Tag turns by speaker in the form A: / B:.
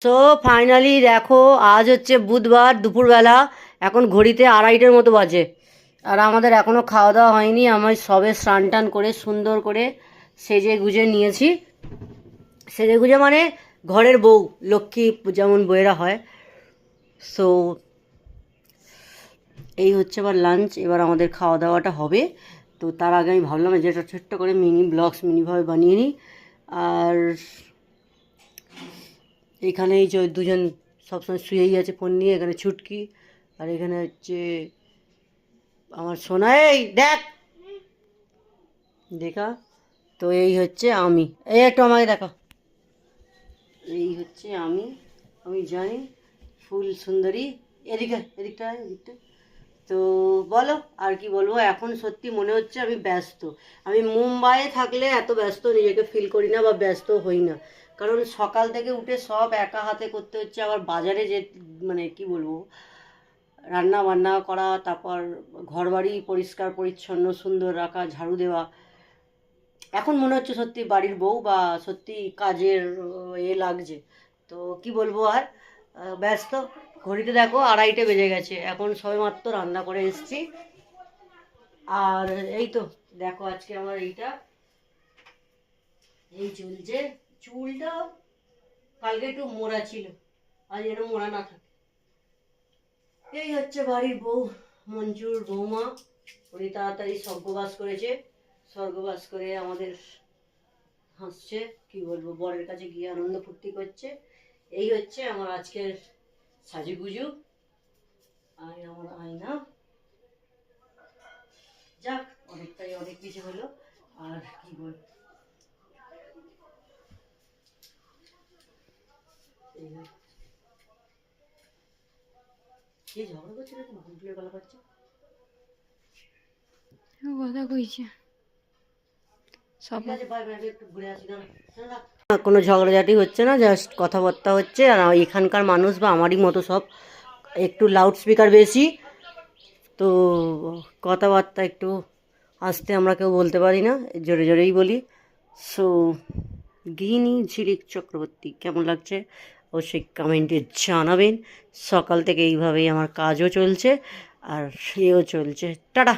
A: তো ফাইনালি দেখো, আজ হচ্ছে বুধবার দুপুরবেলা, এখন ঘড়িতে 2:30টার মতো বাজে। আর আমাদের এখনও খাওয়া দাওয়া হয়নি। আমি সবে স্নান টান করে সুন্দর করে সেজে গুজে নিয়েছি। সেজে গুজে মানে ঘরের বউ, লক্ষ্মী যেমন বউয়েরা হয়। সো এই হচ্ছে আবার লাঞ্চ। এবার আমাদের খাওয়া দাওয়াটা হবে। তো তার আগে আমি ভাবলাম যেটা ছোট্ট করে মিনি ব্লগস মিনিভাবে বানিয়ে নিই। আর এখানে এই যে দুজন সবসময় শুয়েই আছে ফোন নিয়ে, এখানে ছুটকি, আর এখানে হচ্ছে আমার সোনা। এই দেখ, দেখা। তো এই হচ্ছে আমি, এই একটু আমাকে দেখা। এই হচ্ছে আমি। আমি জানি ফুল সুন্দরী। এদিকে, এদিকটা এদিকটা। তো বলো, আর কি বলবো। এখন সত্যি মনে হচ্ছে আমি ব্যস্ত। আমি মুম্বাইয়ে থাকলে এত ব্যস্ত নিজেকে ফিল করি না বা ব্যস্ত হই না। কারণ সকাল থেকে উঠে সব একা হাতে করতে হচ্ছে। আবার বাজারে যে মানে কি বলবো, রান্না বান্না করা, তারপর ঘরবাড়ি পরিষ্কার পরিচ্ছন্ন সুন্দর রাখা, ঝাড়ু দেওয়া। এখন মনে হচ্ছে সত্যি বাড়ির বউ বা সত্যি কাজের লাগছে। তো কি বলবো আর, ব্যস্ত। ঘড়িতে দেখো 2:30 বেজে গেছে, এখন সবেমাত্র রান্না করে এসেছি। আর এই তো দেখো, আজকে আমার এইটা এই চলছে। চুলটা কালকে একটু মোড়া ছিল, আজ যেন মোড়া না থাকে। এই হচ্ছে বাড়ির বউ, মঞ্জুর বৌমা। উনি তাড়াতাড়ি স্বর্গবাস করেছে। স্বর্গবাস করে আমাদের হাসছে, কি বলবো, বরের কাছে গিয়ে আনন্দ ফুর্তি করছে। এই হচ্ছে আমার আজকের সাজুগুজু। আর আমার আয়না। যাক, অনেকটাই অনেক কিছু হলো। আর কি বলবো, কে ঝগড়া করছে না, গুগলের গলা পাচ্ছে।
B: কথা কইছে সব।
A: ঠিক আছে, বাই বাই, একটু ঘুরে আসি না। কোনো ঝগড়াঝাটি হচ্ছে না, জাস্ট কথাবার্তা হচ্ছে। আর এখানকার মানুষ বা আমারই মতো সব একটু লাউড স্পিকার বেশি, তো কথাবার্তা একটু আস্তে আমরা কেউ বলতে পারি না, জোরে জোরেই বলি। সো গিনি ঝিলিক চক্রবর্তী কেমন লাগছে অবশ্যই কমেন্টে জানাবেন। সকাল থেকে এইভাবেই আমার কাজও চলছে আর সেও চলছে। টাটা।